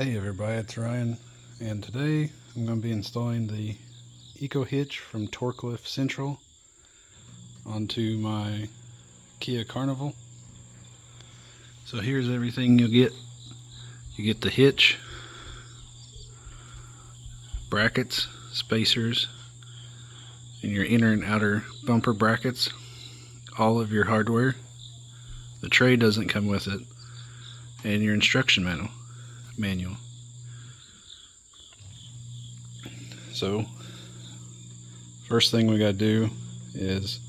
Hey everybody, it's Ryan, and today I'm going to be installing the Eco Hitch from Torklift Central onto my Kia Carnival. So here's everything you'll get. You get the hitch, brackets, spacers, and your inner and outer bumper brackets, all of your hardware. The tray doesn't come with it, and your instruction manual. So first thing we got to do is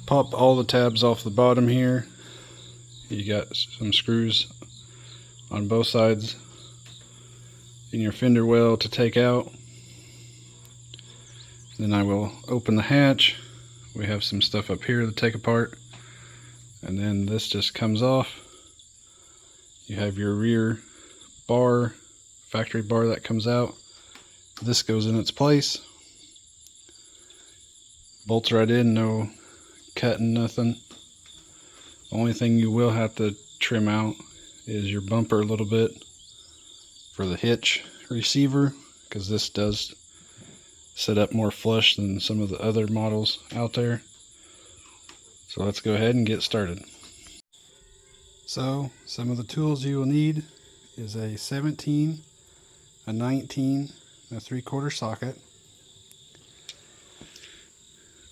pop all the tabs off the bottom here. You got some screws on both sides in your fender well to take out. Then I will open the hatch. We have some stuff up here to take apart, and then this just comes off. You have your rear bar, factory bar that comes out. This goes in its place. Bolts right in, no cutting, nothing. The only thing you will have to trim out is your bumper a little bit for the hitch receiver, because this does set up more flush than some of the other models out there. So let's go ahead and get started. So some of the tools you will need is a 17, a 19, and a 3/4 socket,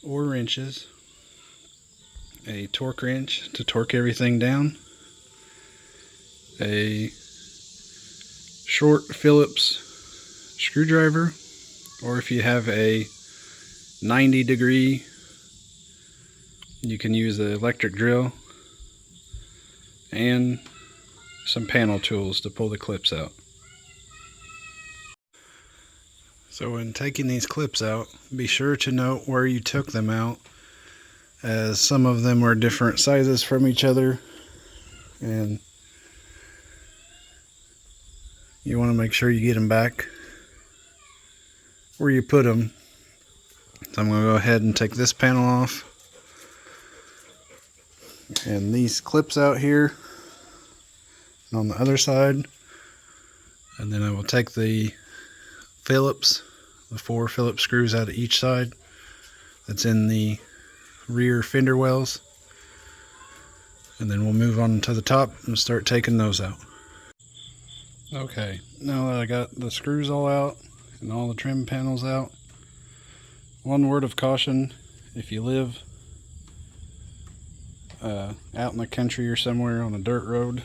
or wrenches, a torque wrench to torque everything down, a short Phillips screwdriver, or if you have a 90-degree, you can use the electric drill, and some panel tools to pull the clips out. So when taking these clips out, be sure to note where you took them out, as some of them are different sizes from each other, and you want to make sure you get them back where you put them. So I'm going to go ahead and take this panel off, and these clips out here and on the other side, and then I will take the Phillips, the 4 Phillips screws out of each side that's in the rear fender wells, and then we'll move on to the top and start taking those out. Okay, now that I got the screws all out and all the trim panels out, one word of caution: if you live out in the country or somewhere on a dirt road,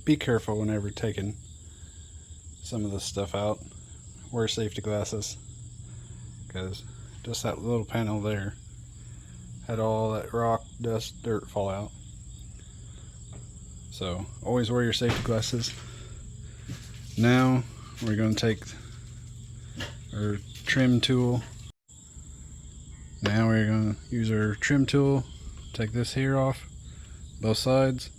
be careful whenever taking some of this stuff out. Wear safety glasses, because just that little panel there had all that rock, dust, dirt fall out. So always wear your safety glasses. Now we're going to take our trim tool. Now we're going to use our trim tool, take this here off, both sides,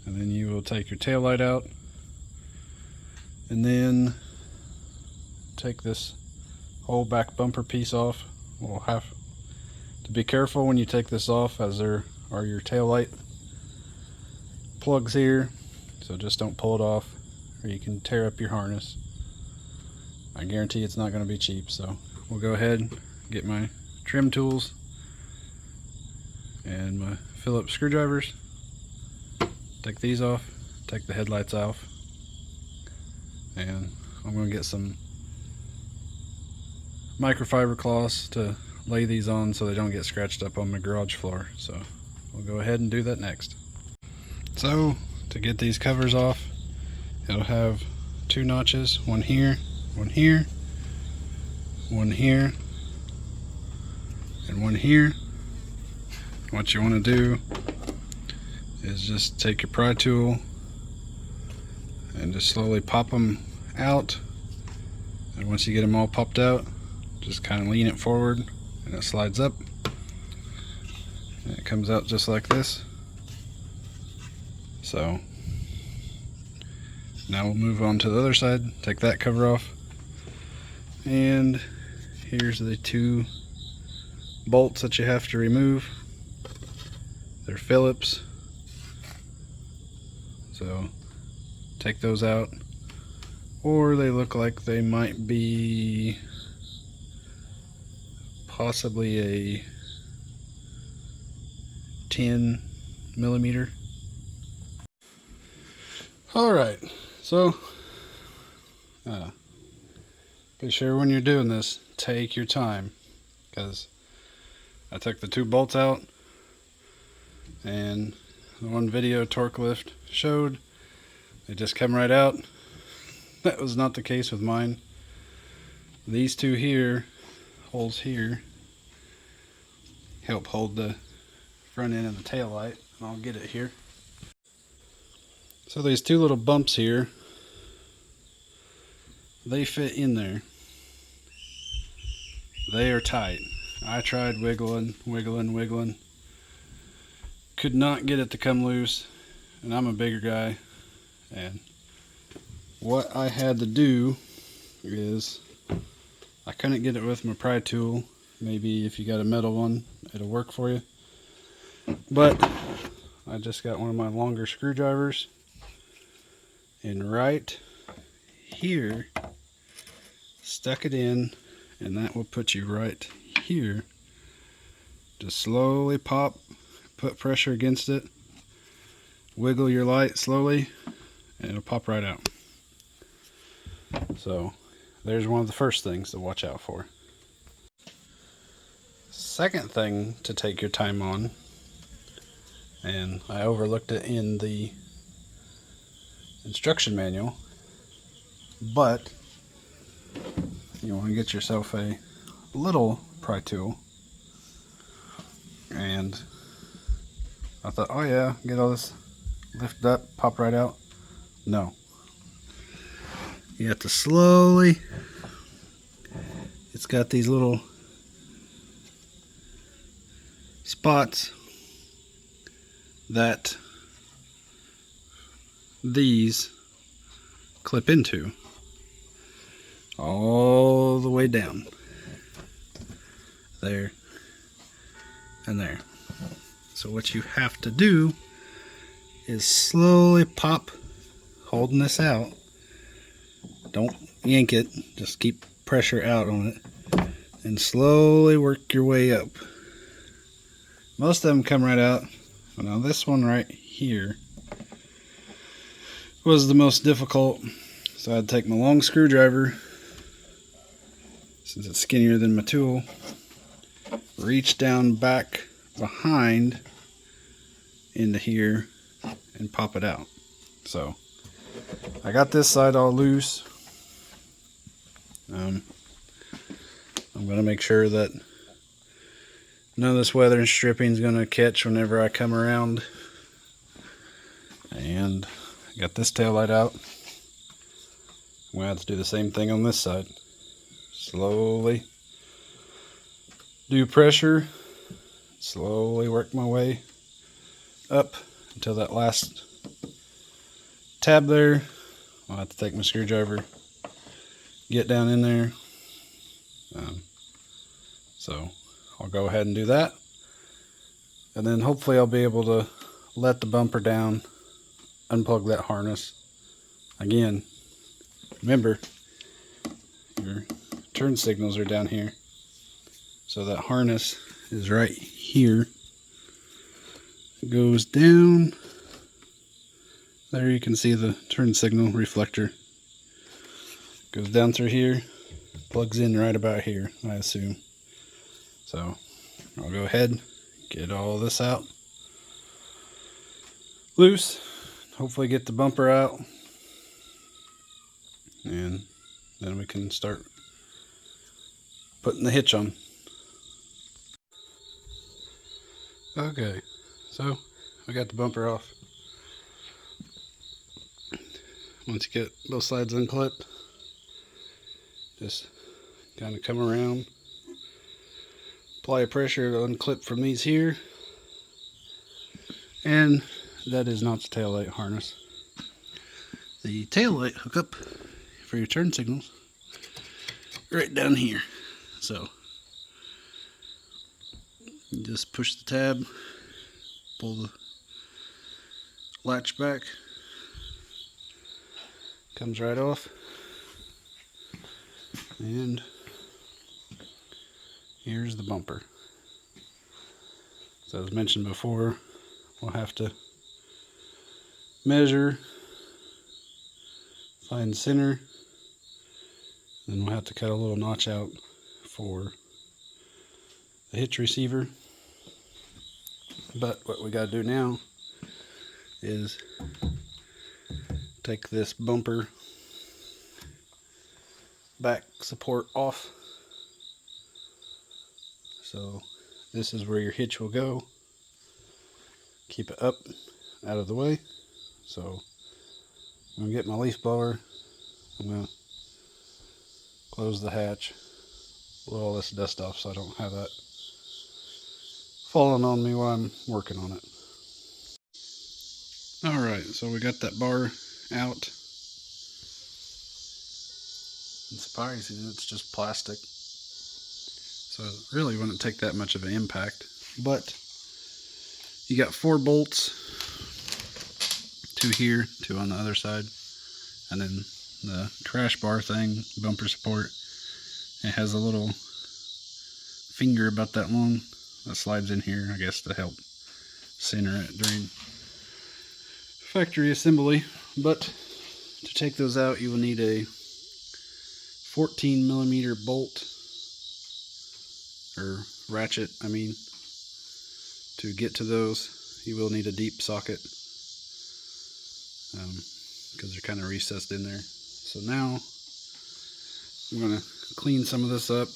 and then you will take your tail light out, and then take this whole back bumper piece off. We'll have to be careful when you take this off, as there are your tail light plugs here, so just don't pull it off or you can tear up your harness. I guarantee it's not going to be cheap. So we'll go ahead and get my trim tools and my Phillips screwdrivers, take these off, take the headlights off, and I'm going to get some microfiber cloths to lay these on so they don't get scratched up on my garage floor. So we'll go ahead and do that next. So to get these covers off, it'll have 2 notches, one here, one here, one here, and one here. What you want to do is just take your pry tool and just slowly pop them out, and once you get them all popped out, just kind of lean it forward and it slides up, and it comes out just like this. So now we'll move on to the other side, take that cover off, and here's the 2 bolts that you have to remove. They're Phillips, so take those out, or they look like they might be possibly a 10 millimeter. Alright, so be sure when you're doing this, take your time, because I took the 2 bolts out, and the one video Torklift showed, they just come right out. That was not the case with mine. These 2 here, holes here, help hold the front end of the tail light, and I'll get it here. So these 2 little bumps here, they fit in there. They are tight. I tried wiggling, could not get it to come loose, and I'm a bigger guy, and what I had to do is, I couldn't get it with my pry tool. Maybe if you got a metal one, it'll work for you, but I just got one of my longer screwdrivers, and right here stuck it in, and that will put you right here. Just slowly pop, put pressure against it, wiggle your light slowly, and it'll pop right out. So there's one of the first things to watch out for. Second thing to take your time on, and I overlooked it in the instruction manual, but you want to get yourself a little pry tool. And I thought, oh yeah, get all this lifted up, pop right out. No, you have to slowly, it's got these little spots that these clip into all the way down there and there. So what you have to do is slowly pop, holding this out. Don't yank it, just keep pressure out on it, and slowly work your way up. Most of them come right out. Now this one right here was the most difficult, so I had to take my long screwdriver, since it's skinnier than my tool, reach down back behind into here and pop it out. So I got this side all loose. I'm going to make sure that none of this weathering stripping is going to catch whenever I come around. And I got this tail light out. I'm going to have to do the same thing on this side. Slowly do pressure, slowly work my way up until that last tab there. I'll have to take my screwdriver, get down in there. So I'll go ahead and do that, and then hopefully I'll be able to let the bumper down, unplug that harness. Again, remember, your turn signals are down here, so that harness is right here. It goes down there, you can see the turn signal reflector goes down through here, plugs in right about here, I assume. So I'll go ahead, get all this out loose, hopefully get the bumper out, and then we can start putting the hitch on. Okay, so we got the bumper off. Once you get both sides unclipped, just kind of come around, apply pressure to unclip from these here, and that is not the taillight harness. The taillight hookup for your turn signals right down here. So you just push the tab, pull the latch back, comes right off, And here's the bumper. So as mentioned before, we'll have to measure, find center, then we'll have to cut a little notch out for the hitch receiver. But what we got to do now is take this bumper back support off. So this is where your hitch will go. Keep it up, out of the way. So I'm going to get my leaf blower. I'm going to close the hatch, blow all this dust off so I don't have that falling on me while I'm working on it. Alright, so we got that bar out. And surprisingly, it's just plastic. So it really wouldn't take that much of an impact. But you got 4 bolts. 2 here, 2 on the other side. And then the crash bar thing, bumper support, it has a little finger about that long that slides in here, I guess, to help center it during factory assembly. But to take those out, you will need a 14mm bolt, or ratchet, I mean. To get to those, you will need a deep socket, because they're kind of recessed in there. So now I'm going to clean some of this up,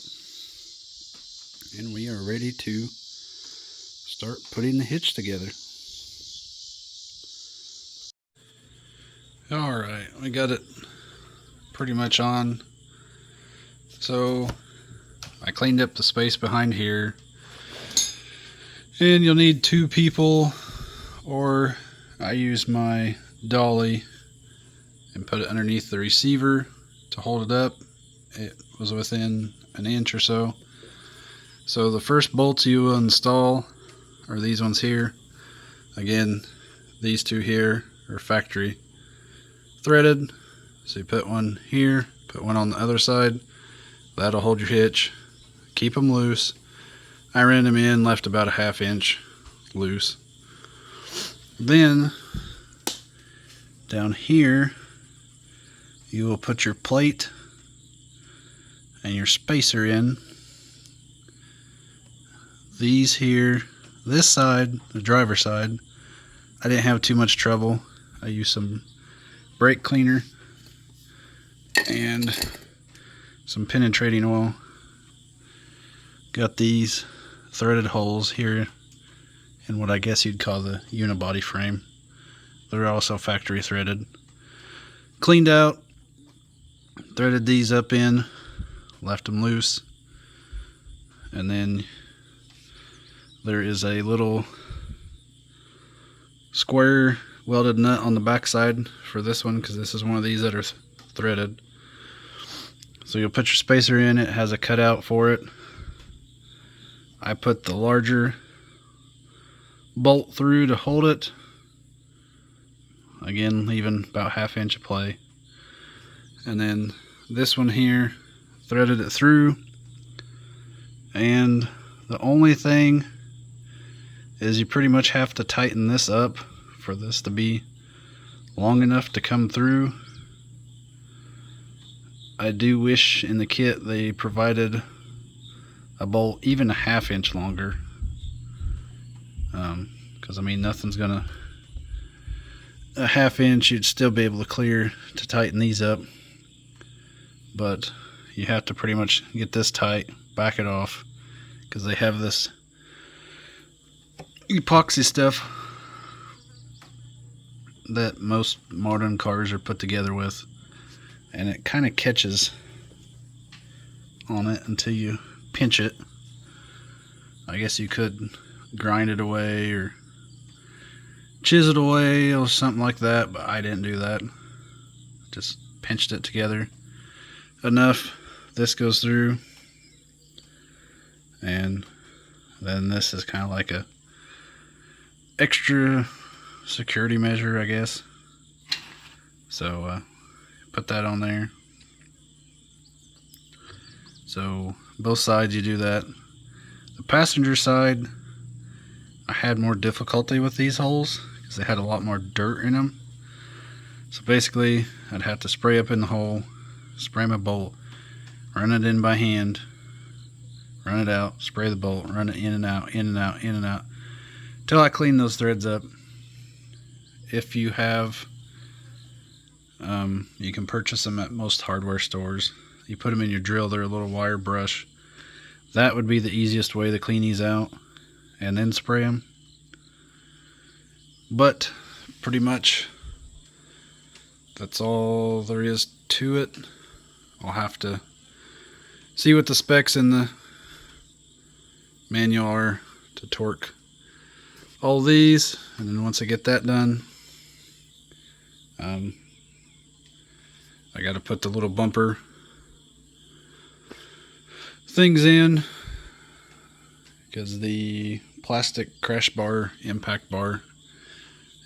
and we are ready to start putting the hitch together. Alright, we got it pretty much on. So I cleaned up the space behind here, and you'll need 2 people, or I use my dolly and put it underneath the receiver to hold it up. It was within an inch or so. So the first bolts you will install are these ones here. Again, these 2 here are factory threaded. So you put one here, put one on the other side. That'll hold your hitch. Keep them loose. I ran them in, left about a 1/2 inch loose. Then down here you will put your plate and your spacer in. These here, this side, the driver's side, I didn't have too much trouble. I used some brake cleaner and some penetrating oil. Got these threaded holes here in what I guess you'd call the unibody frame. They're also factory threaded. Cleaned out, threaded these up in, left them loose, and then there is a little square welded nut on the back side for this one, because this is one of these that are threaded. So you'll put your spacer in, it has a cutout for it. I put the larger bolt through to hold it. Again, leaving about 1/2 inch of play. And then this one here, threaded it through. And the only thing is you pretty much have to tighten this up for this to be long enough to come through. I do wish in the kit they provided a bolt even a 1/2 inch longer, because I mean nothing's gonna, a 1/2 inch you'd still be able to clear to tighten these up, but you have to pretty much get this tight, back it off, because they have this epoxy stuff that most modern cars are put together with, and it kind of catches on it until you pinch it. I guess you could grind it away or chisel it away or something like that, but I didn't do that. Just pinched it together enough. This goes through, and then this is kind of like a extra security measure, I guess. So put that on there. So both sides you do that. The passenger side, I had more difficulty with these holes because they had a lot more dirt in them. So basically I'd have to spray up in the hole, spray my bolt, run it in by hand, run it out, spray the bolt, run it in and out, in and out, in and out, till I clean those threads up. If you have, you can purchase them at most hardware stores. You put them in your drill, they're a little wire brush. That would be the easiest way to clean these out, and then spray them. But pretty much that's all there is to it. I'll have to see what the specs in the manual are to torque all these, and then once I get that done, I got to put the little bumper things in, because the plastic crash bar, impact bar,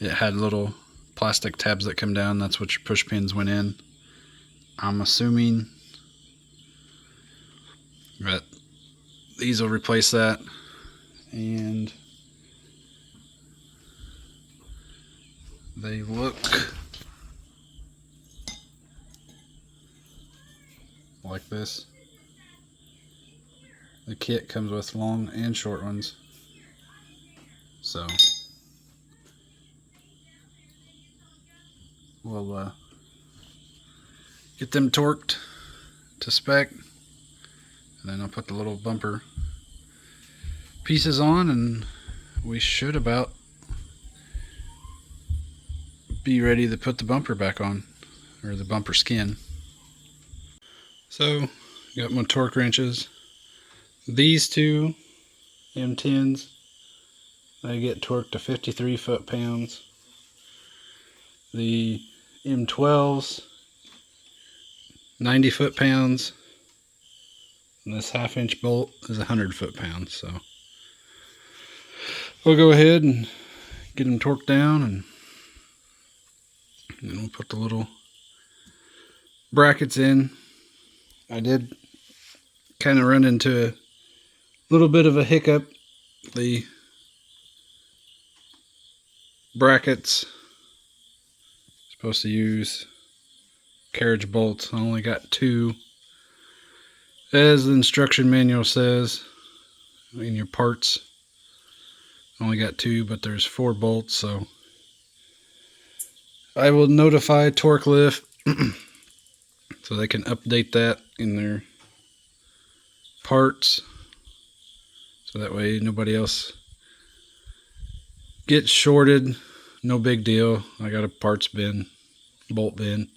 it had little plastic tabs that come down. That's what your push pins went in. I'm assuming that these will replace that, and they look like this. The kit comes with long and short ones, so we'll get them torqued to spec, and then I'll put the little bumper pieces on, and we should about be ready to put the bumper back on, or the bumper skin. So got my torque wrenches. These two M10s, they get torqued to 53 foot-pounds. The M12s, 90 foot-pounds. And this 1/2 inch bolt is 100 foot-pounds. So we'll go ahead and get them torqued down, and then we'll put the little brackets in. I did kind of run into a little bit of a hiccup. The brackets, supposed to use carriage bolts. I only got 2, as the instruction manual says in your parts. I only got 2, but there's 4 bolts, so I will notify Torklift so they can update that in their parts, so that way nobody else gets shorted. No big deal. I got a parts bin, bolt bin,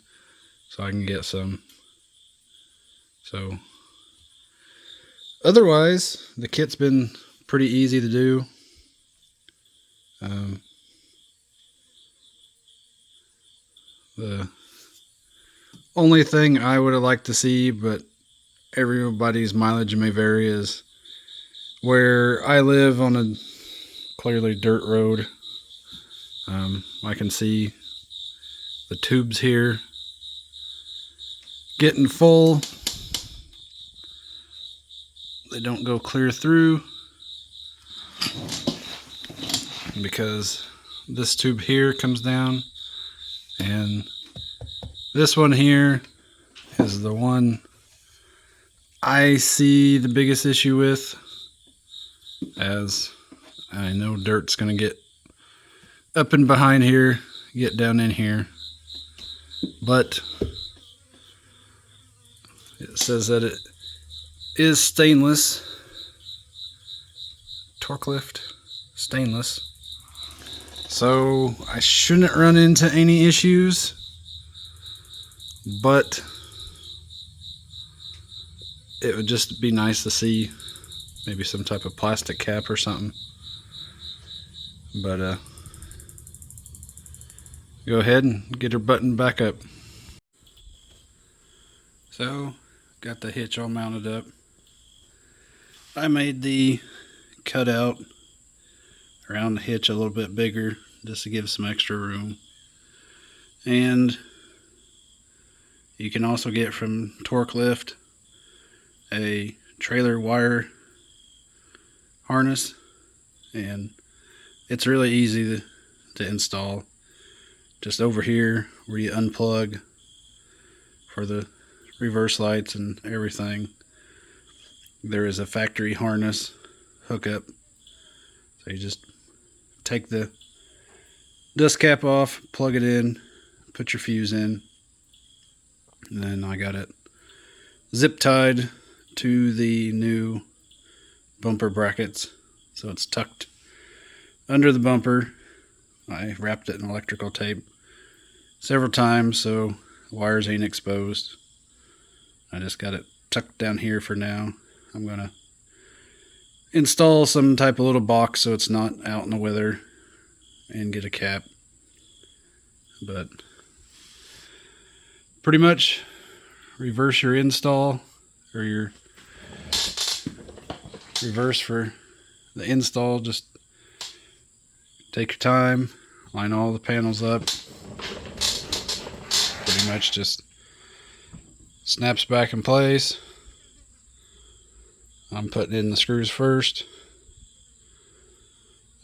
so I can get some. So otherwise the kit's been pretty easy to do. The only thing I would have liked to see, but everybody's mileage may vary, is where I live on a clearly dirt road. I can see the tubes here getting full. They don't go clear through, because this tube here comes down, and this one here is the one I see the biggest issue with, as I know dirt's going to get up and behind here, get down in here. But it says that it is stainless, Torklift stainless, so I shouldn't run into any issues. But it would just be nice to see maybe some type of plastic cap or something. But go ahead and get her buttoned back up. So got the hitch all mounted up. I made the cutout around the hitch a little bit bigger, just to give some extra room. And you can also get from Torklift a trailer wire harness, and it's really easy to install. Just over here where you unplug for the reverse lights and everything, there is a factory harness hookup. So you just take the dust cap off, plug it in, put your fuse in, and then I got it zip tied to the new bumper brackets, so it's tucked under the bumper. I wrapped it in electrical tape several times so wires ain't exposed. I just got it tucked down here for now. I'm gonna install some type of little box so it's not out in the weather and get a cap. But pretty much reverse your install, or your reverse for the install. Just take your time, line all the panels up. Pretty much just snaps back in place. I'm putting in the screws first,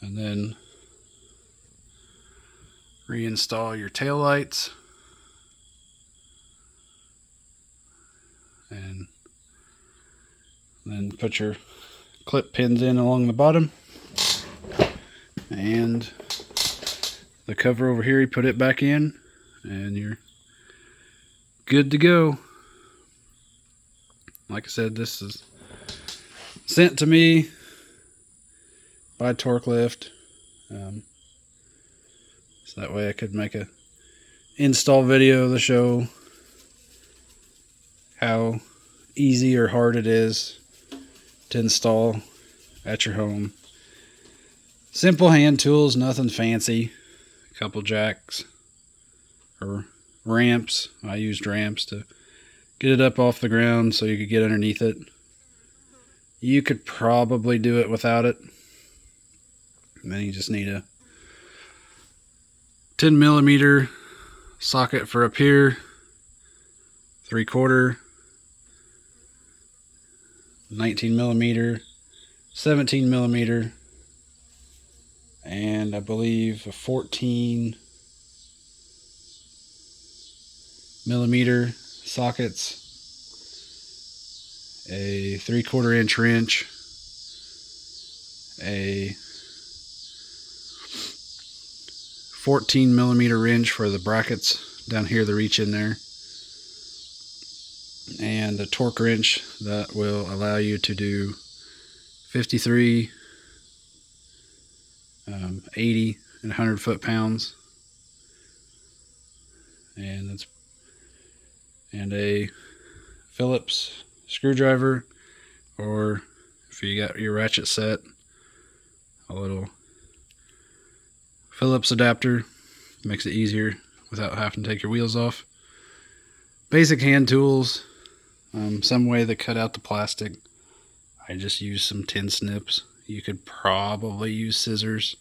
and then reinstall your tail lights, and then put your clip pins in along the bottom, and the cover over here, you put it back in, and you're good to go. Like I said, this is sent to me by Torklift, so that way I could make a install video to show how easy or hard it is to install at your home. Simple hand tools, nothing fancy. A couple jacks or ramps. I used ramps to get it up off the ground so you could get underneath it. You could probably do it without it. And then you just need a 10mm socket for up here, 3/4, 19mm, 17mm, and I believe a 14mm sockets, a 3/4 inch wrench, a 14mm wrench for the brackets down here, the reach in there, and a torque wrench that will allow you to do 53, 80, and 100 foot-pounds, and a Phillips screwdriver, or if you got your ratchet set, a little Phillips adapter. Makes it easier without having to take your wheels off. Basic hand tools. Some way to cut out the plastic. I just use some tin snips. You could probably use scissors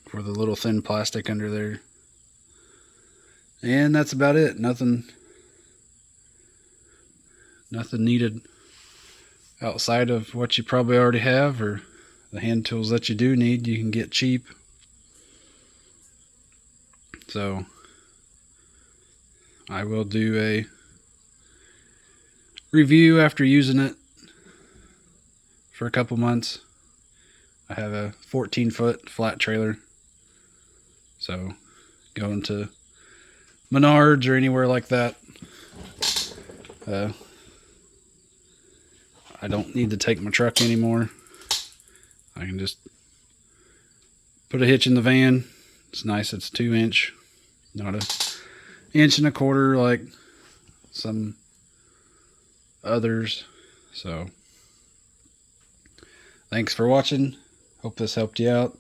for the little thin plastic under there. And that's about it. Nothing needed outside of what you probably already have, or the hand tools that you do need you can get cheap. So I will do a review after using it for a couple months. I have a 14-foot flat trailer, so going to Menards or anywhere like that, I don't need to take my truck anymore. I can just put a hitch in the van. It's nice, it's 2-inch, not a 1.25 like some others. So thanks for watching. Hope this helped you out.